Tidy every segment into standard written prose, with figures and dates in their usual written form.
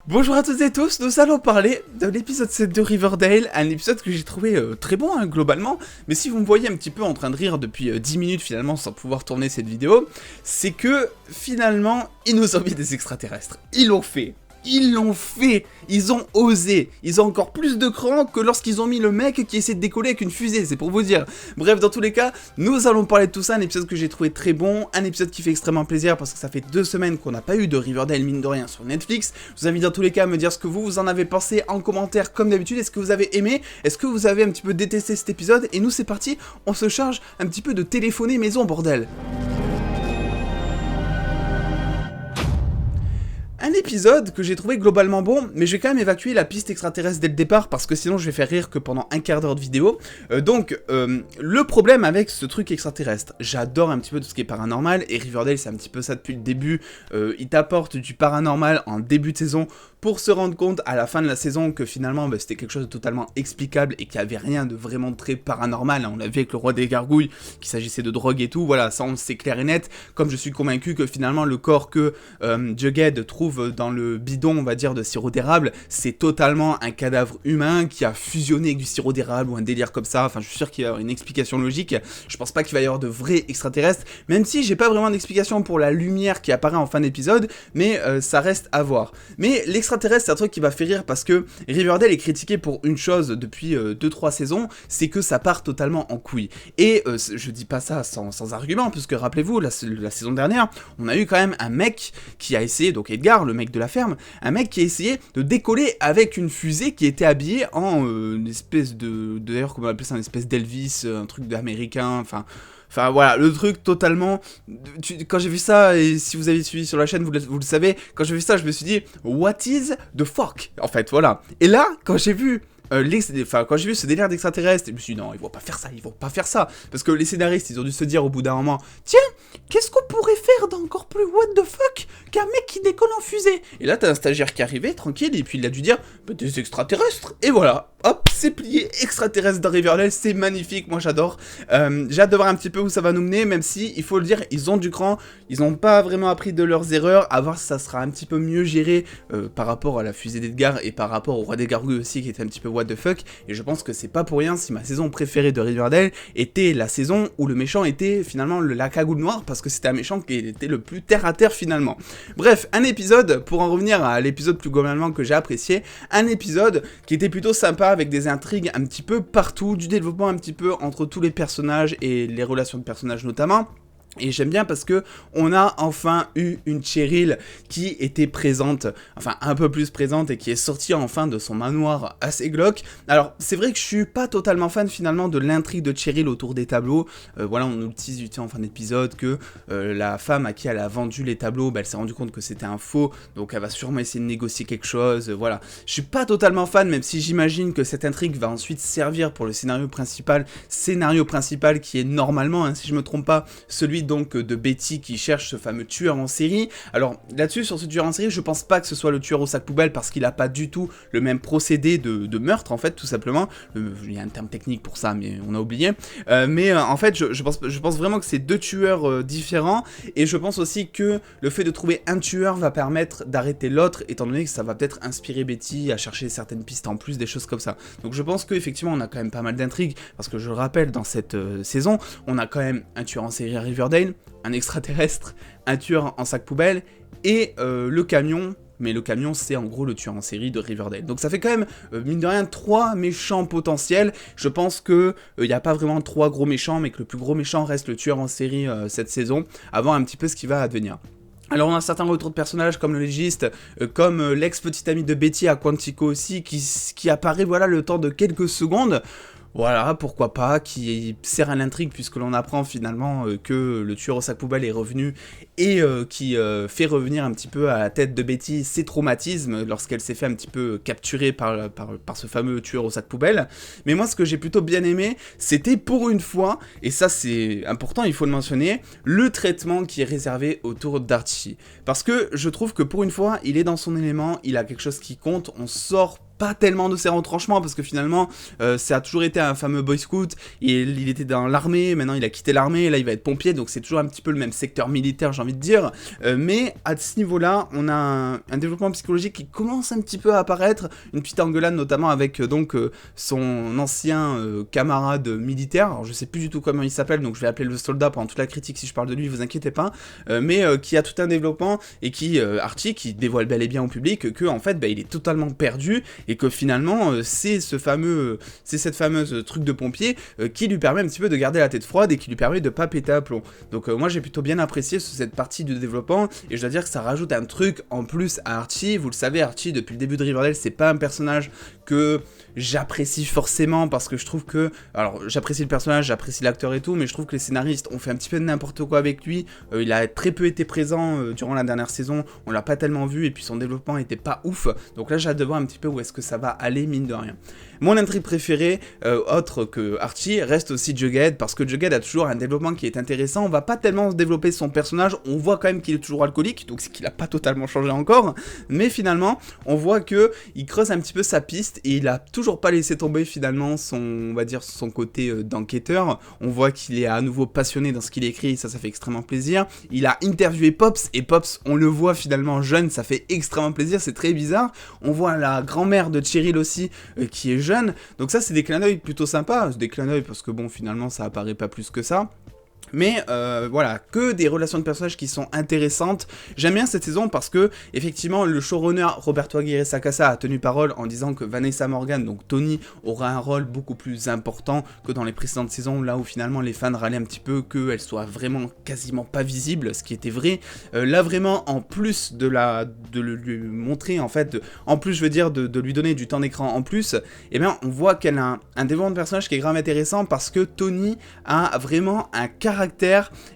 Bonjour à toutes et tous, nous allons parler de l'épisode 7 de Riverdale, un épisode que j'ai trouvé très bon globalement, mais si vous me voyez un petit peu en train de rire depuis 10 minutes finalement sans pouvoir tourner cette vidéo, c'est que finalement ils nous ont mis des extraterrestres, ils l'ont fait. Ils ont osé, ils ont encore plus de cran que lorsqu'ils ont mis le mec qui essaie de décoller avec une fusée, c'est pour vous dire. Bref, dans tous les cas, nous allons parler de tout ça, un épisode que j'ai trouvé très bon, un épisode qui fait extrêmement plaisir parce que ça fait 2 semaines qu'on n'a pas eu de Riverdale mine de rien sur Netflix. Je vous invite dans tous les cas à me dire ce que vous en avez pensé en commentaire comme d'habitude, est-ce que vous avez aimé, est-ce que vous avez un petit peu détesté cet épisode, et nous c'est parti, on se charge un petit peu de téléphoner maison bordel. Un épisode que j'ai trouvé globalement bon, mais je vais quand même évacuer la piste extraterrestre dès le départ parce que sinon je vais faire rire que pendant un quart d'heure de vidéo. Le problème avec ce truc extraterrestre, j'adore un petit peu tout ce qui est paranormal et Riverdale c'est un petit peu ça depuis le début. Il t'apporte du paranormal en début de saison pour se rendre compte à la fin de la saison que finalement c'était quelque chose de totalement explicable et qu'il n'y avait rien de vraiment très paranormal. On l'a vu avec le roi des gargouilles, qu'il s'agissait de drogue et tout, voilà, ça on sait clair et net, comme je suis convaincu que finalement le corps que Jughead trouve dans le bidon, on va dire, de sirop d'érable, c'est totalement un cadavre humain qui a fusionné avec du sirop d'érable ou un délire comme ça, enfin je suis sûr qu'il y a une explication logique, je pense pas qu'il va y avoir de vrais extraterrestres, même si j'ai pas vraiment d'explication pour la lumière qui apparaît en fin d'épisode, mais ça reste à voir. Mais l'extraterrestre c'est un truc qui va faire rire parce que Riverdale est critiqué pour une chose depuis 2-3 saisons, c'est que ça part totalement en couille. Et je dis pas ça sans argument, puisque rappelez-vous, la saison dernière, on a eu quand même un mec qui a essayé, donc Edgar, le mec de la ferme, un mec qui a essayé de décoller avec une fusée qui était habillée en une espèce d'ailleurs comment on appelle ça, une espèce d'Elvis, un truc d'américain, Enfin voilà, le truc totalement... Quand j'ai vu ça, et si vous avez suivi sur la chaîne, vous le savez, quand j'ai vu ça, je me suis dit, what is the fuck? En fait, voilà. Et là, quand j'ai vu... quand j'ai vu ce délire d'extraterrestre, je me suis dit non, ils vont pas faire ça, parce que les scénaristes, ils ont dû se dire au bout d'un moment, tiens, qu'est-ce qu'on pourrait faire d'encore plus what the fuck qu'un mec qui décolle en fusée? Et là, t'as un stagiaire qui arrivait, tranquille, et puis il a dû dire, bah, des extraterrestres, et voilà, hop, c'est plié, extraterrestre dans Riverdale, c'est magnifique, moi j'adore. J'ai hâte de voir un petit peu où ça va nous mener, même si, il faut le dire, ils ont du cran, ils n'ont pas vraiment appris de leurs erreurs, à voir si ça sera un petit peu mieux géré par rapport à la fusée d'Edgar et par rapport au roi des gargouilles aussi, qui était un petit peu what the fuck, et je pense que c'est pas pour rien si ma saison préférée de Riverdale était la saison où le méchant était finalement la cagoule noire, parce que c'était un méchant qui était le plus terre à terre finalement. Bref, un épisode, pour en revenir à l'épisode plus globalement que j'ai apprécié, un épisode qui était plutôt sympa avec des intrigues un petit peu partout, du développement un petit peu entre tous les personnages et les relations de personnages notamment. Et j'aime bien parce que on a enfin eu une Cheryl qui était présente, enfin un peu plus présente, et qui est sortie enfin de son manoir assez glauque. Alors c'est vrai que je suis pas totalement fan finalement de l'intrigue de Cheryl autour des tableaux. Voilà, on nous le tease en fin d'épisode que la femme à qui elle a vendu les tableaux, bah, elle s'est rendue compte que c'était un faux, donc elle va sûrement essayer de négocier quelque chose, voilà. Je suis pas totalement fan, même si j'imagine que cette intrigue va ensuite servir pour le scénario principal qui est normalement, hein, si je me trompe pas, celui donc de Betty qui cherche ce fameux tueur en série. Alors là-dessus, sur ce tueur en série, je pense pas que ce soit le tueur au sac poubelle parce qu'il a pas du tout le même procédé de meurtre en fait, tout simplement. Il y a un terme technique pour ça, mais on a oublié. En fait, je pense vraiment que c'est deux tueurs différents, et je pense aussi que le fait de trouver un tueur va permettre d'arrêter l'autre, étant donné que ça va peut-être inspirer Betty à chercher certaines pistes en plus, des choses comme ça. Donc je pense qu'effectivement on a quand même pas mal d'intrigues, parce que je le rappelle, dans cette saison, on a quand même un tueur en série à Riverdale, un extraterrestre, un tueur en sac poubelle et le camion. Mais le camion, c'est en gros le tueur en série de Riverdale. Donc ça fait quand même, mine de rien, 3 méchants potentiels. Je pense que il n'y a pas vraiment 3 gros méchants, mais que le plus gros méchant reste le tueur en série cette saison, avant un petit peu ce qui va advenir. Alors on a certains retours de personnages comme le légiste, comme l'ex-petite amie de Betty à Quantico aussi, qui apparaît voilà le temps de quelques secondes. Voilà, pourquoi pas, qui sert à l'intrigue puisque l'on apprend finalement que le tueur au sac poubelle est revenu et qui fait revenir un petit peu à la tête de Betty ses traumatismes lorsqu'elle s'est fait un petit peu capturer par ce fameux tueur au sac poubelle. Mais moi ce que j'ai plutôt bien aimé, c'était pour une fois, et ça c'est important, il faut le mentionner, le traitement qui est réservé autour d'Archie. Parce que je trouve que pour une fois, il est dans son élément, il a quelque chose qui compte, on sort pas tellement de ses retranchements, parce que finalement, ça a toujours été un fameux boy scout, il était dans l'armée, maintenant il a quitté l'armée, là il va être pompier, donc c'est toujours un petit peu le même secteur militaire, j'ai envie de dire, mais à ce niveau-là, on a un développement psychologique qui commence un petit peu à apparaître, une petite engueulade notamment avec son ancien camarade militaire, alors je sais plus du tout comment il s'appelle, donc je vais appeler le soldat pendant toute la critique si je parle de lui, vous inquiétez pas, mais qui a tout un développement, et qui, Archie, qui dévoile bel et bien au public que en fait, il est totalement perdu, et que finalement c'est cette fameuse truc de pompier qui lui permet un petit peu de garder la tête froide et qui lui permet de pas péter à plomb. Donc moi j'ai plutôt bien apprécié cette partie du développement, et je dois dire que ça rajoute un truc en plus à Archie. Vous le savez, Archie depuis le début de Riverdale, c'est pas un personnage que j'apprécie forcément, parce que je trouve que, alors j'apprécie le personnage, j'apprécie l'acteur et tout, mais je trouve que les scénaristes ont fait un petit peu de n'importe quoi avec lui. Il a très peu été présent durant la dernière saison, on l'a pas tellement vu, et puis son développement était pas ouf, donc là j'ai hâte de voir un petit peu où est-ce que ça va aller, mine de rien. Mon intrigue préférée, autre que Archie, reste aussi Jughead, parce que Jughead a toujours un développement qui est intéressant. On va pas tellement développer son personnage, on voit quand même qu'il est toujours alcoolique, donc c'est qu'il a pas totalement changé encore, mais finalement, on voit que il creuse un petit peu sa piste, et il a toujours pas laissé tomber finalement on va dire son côté d'enquêteur. On voit qu'il est à nouveau passionné dans ce qu'il écrit, ça fait extrêmement plaisir. Il a interviewé Pops, et Pops, on le voit finalement jeune, ça fait extrêmement plaisir, c'est très bizarre. On voit la grand-mère de Cheryl aussi, qui est jeune, donc ça c'est des clins d'œil plutôt sympas, c'est des clins d'œil parce que bon, finalement ça apparaît pas plus que ça. Mais voilà, que des relations de personnages qui sont intéressantes. J'aime bien cette saison parce que, effectivement, le showrunner Roberto Aguirre Sacasa a tenu parole en disant que Vanessa Morgan, donc Tony, aura un rôle beaucoup plus important que dans les précédentes saisons, là où finalement les fans râlaient un petit peu qu'elle soit vraiment quasiment pas visible, ce qui était vrai. Là vraiment, en plus de lui montrer, en fait, en plus je veux dire de lui donner du temps d'écran en plus, eh bien on voit qu'elle a un développement de personnage qui est grave intéressant, parce que Tony a vraiment un caractère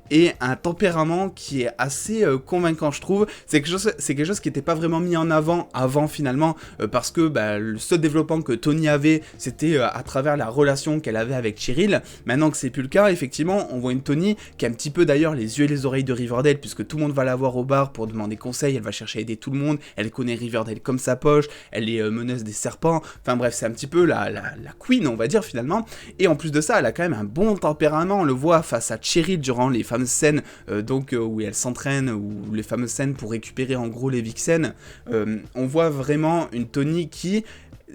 et un tempérament qui est assez convaincant, je trouve. C'est quelque chose qui n'était pas vraiment mis en avant finalement, parce que le seul développement que Tony avait, c'était à travers la relation qu'elle avait avec Cheryl. Maintenant que c'est plus le cas, effectivement, on voit une Tony qui a un petit peu d'ailleurs les yeux et les oreilles de Riverdale, puisque tout le monde va la voir au bar pour demander conseil, elle va chercher à aider tout le monde, elle connaît Riverdale comme sa poche, elle est meneuse des serpents, enfin bref, c'est un petit peu la queen, on va dire finalement, et en plus de ça, elle a quand même un bon tempérament, on le voit face à Cheryl durant les fameuses scènes où elle s'entraîne, ou les fameuses scènes pour récupérer en gros les Vixen. On voit vraiment une Tony qui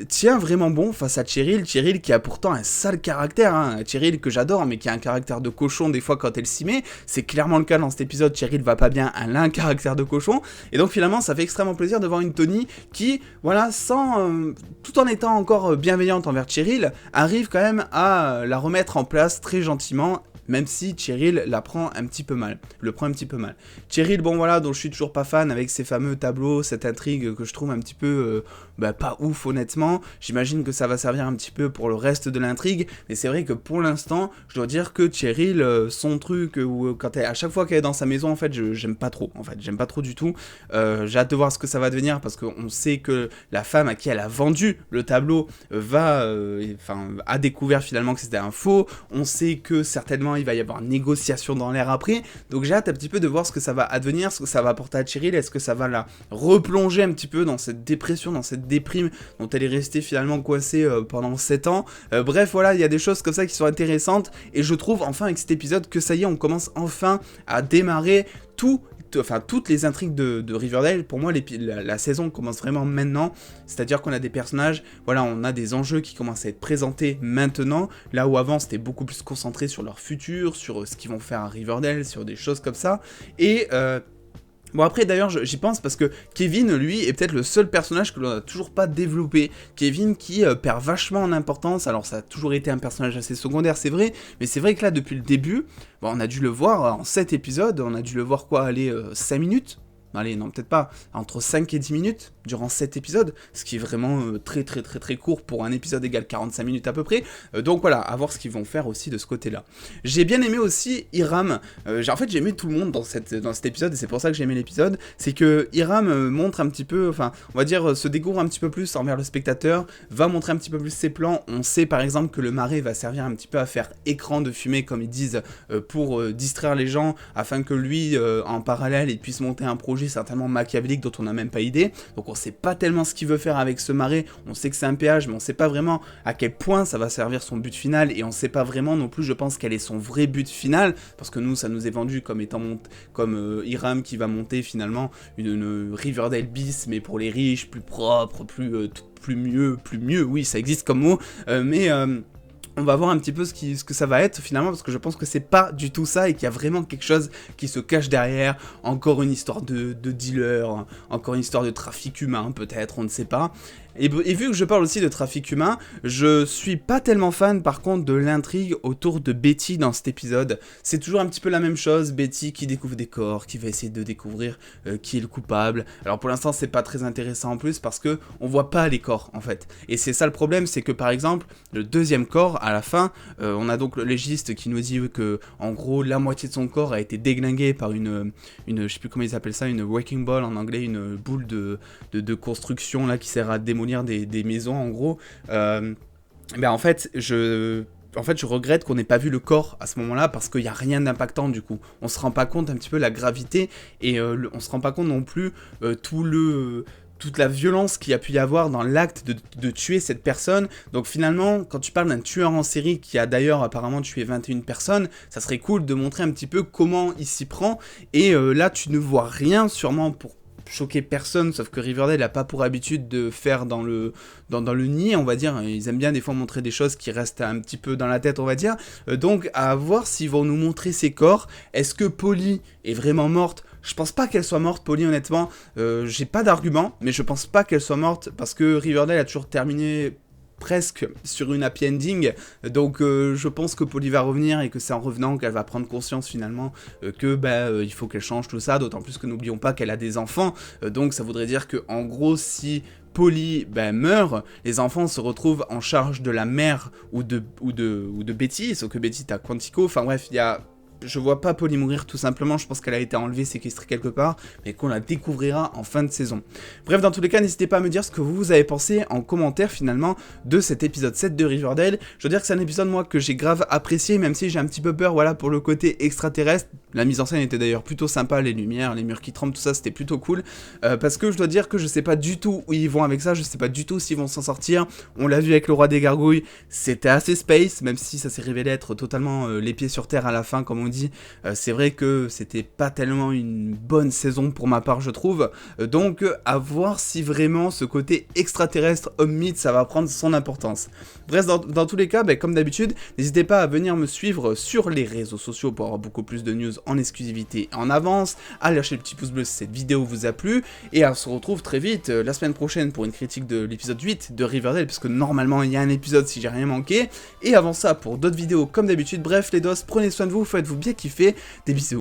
tient vraiment bon face à Cheryl qui a pourtant un sale caractère, hein. Cheryl que j'adore, mais qui a un caractère de cochon des fois quand elle s'y met, c'est clairement le cas dans cet épisode. Cheryl va pas bien, elle a un caractère de cochon, et donc finalement ça fait extrêmement plaisir de voir une Tony qui, voilà, tout en étant encore bienveillante envers Cheryl, arrive quand même à la remettre en place très gentiment, même si Cheryl le prend un petit peu mal. Cheryl, bon voilà, dont je suis toujours pas fan, avec ses fameux tableaux, cette intrigue que je trouve un petit peu pas ouf honnêtement. J'imagine que ça va servir un petit peu pour le reste de l'intrigue, mais c'est vrai que pour l'instant, je dois dire que Cheryl, son truc, à chaque fois qu'elle est dans sa maison, en fait, j'aime pas trop, j'aime pas trop du tout. J'ai hâte de voir ce que ça va devenir, parce qu'on sait que la femme à qui elle a vendu le tableau a découvert finalement que c'était un faux. On sait que certainement il va y avoir négociation dans l'air après, donc j'ai hâte un petit peu de voir ce que ça va advenir, ce que ça va apporter à Cheryl. Est-ce que ça va la replonger un petit peu dans cette dépression, dans cette déprime dont elle est restée finalement coincée pendant 7 ans. Bref, voilà, il y a des choses comme ça qui sont intéressantes, et je trouve enfin avec cet épisode que ça y est, on commence enfin à démarrer toutes les intrigues de Riverdale. Pour moi, la saison commence vraiment maintenant, c'est-à-dire qu'on a des personnages, voilà, on a des enjeux qui commencent à être présentés maintenant, là où avant c'était beaucoup plus concentré sur leur futur, sur ce qu'ils vont faire à Riverdale, sur des choses comme ça, et bon après d'ailleurs j'y pense parce que Kevin lui est peut-être le seul personnage que l'on n'a toujours pas développé. Kevin qui perd vachement en importance, alors ça a toujours été un personnage assez secondaire c'est vrai, mais c'est vrai que là depuis le début, on a dû le voir en 7 épisodes, on a dû le voir 5 minutes. Allez, non, peut-être pas, entre 5 et 10 minutes durant 7 épisodes, ce qui est vraiment très court pour un épisode égal 45 minutes à peu près, donc voilà, à voir ce qu'ils vont faire aussi de ce côté-là. J'ai bien aimé aussi Hiram, j'ai aimé tout le monde dans cet épisode, et c'est pour ça que j'ai aimé l'épisode, c'est que Hiram montre un petit peu, on va dire, se découvre un petit peu plus envers le spectateur, va montrer un petit peu plus ses plans. On sait par exemple que le marais va servir un petit peu à faire écran de fumée, comme ils disent, pour distraire les gens, afin que lui, en parallèle, il puisse monter un projet certainement machiavélique dont on n'a même pas idée, donc on sait pas tellement ce qu'il veut faire avec ce marais, on sait que c'est un péage, mais on sait pas vraiment à quel point ça va servir son but final, et on sait pas vraiment non plus, je pense, quel est son vrai but final, parce que nous, ça nous est vendu comme étant comme Hiram qui va monter finalement une Riverdale bis, mais pour les riches, plus propre, plus mieux, oui, ça existe comme mot, mais... on va voir un petit peu ce que ça va être finalement, parce que je pense que c'est pas du tout ça et qu'il y a vraiment quelque chose qui se cache derrière. Encore une histoire de dealer, encore une histoire de trafic humain peut-être, on ne sait pas. Et vu que je parle aussi de trafic humain, je suis pas tellement fan par contre de l'intrigue autour de Betty dans cet épisode. C'est toujours un petit peu la même chose, Betty qui découvre des corps, qui va essayer de découvrir qui est le coupable. Alors pour l'instant c'est pas très intéressant en plus parce que on voit pas les corps en fait. Et c'est ça le problème, c'est que par exemple le deuxième corps à la fin, on a donc le légiste qui nous dit que en gros la moitié de son corps a été déglingué par une je sais plus comment ils appellent ça, une wrecking ball en anglais, une boule de construction là qui sert à démolir des maisons en gros. En fait je regrette qu'on n'ait pas vu le corps à ce moment-là parce qu'il n'y a rien d'impactant du coup. On se rend pas compte un petit peu la gravité et on se rend pas compte non plus toute la violence qu'il y a pu y avoir dans l'acte de tuer cette personne. Donc finalement, quand tu parles d'un tueur en série qui a d'ailleurs apparemment tué 21 personnes, ça serait cool de montrer un petit peu comment il s'y prend. Et là, tu ne vois rien sûrement pour choquer personne, sauf que Riverdale n'a pas pour habitude de faire dans le niais, on va dire. Ils aiment bien des fois montrer des choses qui restent un petit peu dans la tête, on va dire. Donc à voir s'ils vont nous montrer ses corps. Est-ce que Polly est vraiment morte ? Je pense pas qu'elle soit morte, Polly, honnêtement. J'ai pas d'argument, mais je pense pas qu'elle soit morte parce que Riverdale a toujours terminé presque sur une happy ending, donc je pense que Polly va revenir et que c'est en revenant qu'elle va prendre conscience finalement que il faut qu'elle change tout ça, d'autant plus que n'oublions pas qu'elle a des enfants, donc ça voudrait dire que en gros si Polly meurt, les enfants se retrouvent en charge de la mère ou de Betty, sauf que Betty t'as Quantico, enfin bref, je vois pas Polly mourir tout simplement, je pense qu'elle a été enlevée, séquestrée quelque part, mais qu'on la découvrira en fin de saison. Bref, dans tous les cas, n'hésitez pas à me dire ce que vous avez pensé en commentaire finalement de cet épisode 7 de Riverdale. Je veux dire que c'est un épisode moi que j'ai grave apprécié, même si j'ai un petit peu peur voilà, pour le côté extraterrestre. La mise en scène était d'ailleurs plutôt sympa, les lumières, les murs qui tremblent, tout ça c'était plutôt cool. Parce que je dois dire que je sais pas du tout où ils vont avec ça, je sais pas du tout s'ils vont s'en sortir. On l'a vu avec le roi des gargouilles, c'était assez space, même si ça s'est révélé être totalement les pieds sur terre à la fin comme on dit. C'est vrai que c'était pas tellement une bonne saison pour ma part je trouve, donc à voir si vraiment ce côté extraterrestre homme-mythe ça va prendre son importance. Bref, dans tous les cas, comme d'habitude, n'hésitez pas à venir me suivre sur les réseaux sociaux pour avoir beaucoup plus de news en exclusivité en avance, à lâcher le petit pouce bleu si cette vidéo vous a plu, et on se retrouve très vite la semaine prochaine pour une critique de l'épisode 8 de Riverdale, parce que normalement il y a un épisode si j'ai rien manqué, et avant ça pour d'autres vidéos comme d'habitude. Bref les dos, prenez soin de vous, faites-vous bien kiffer, des bisous.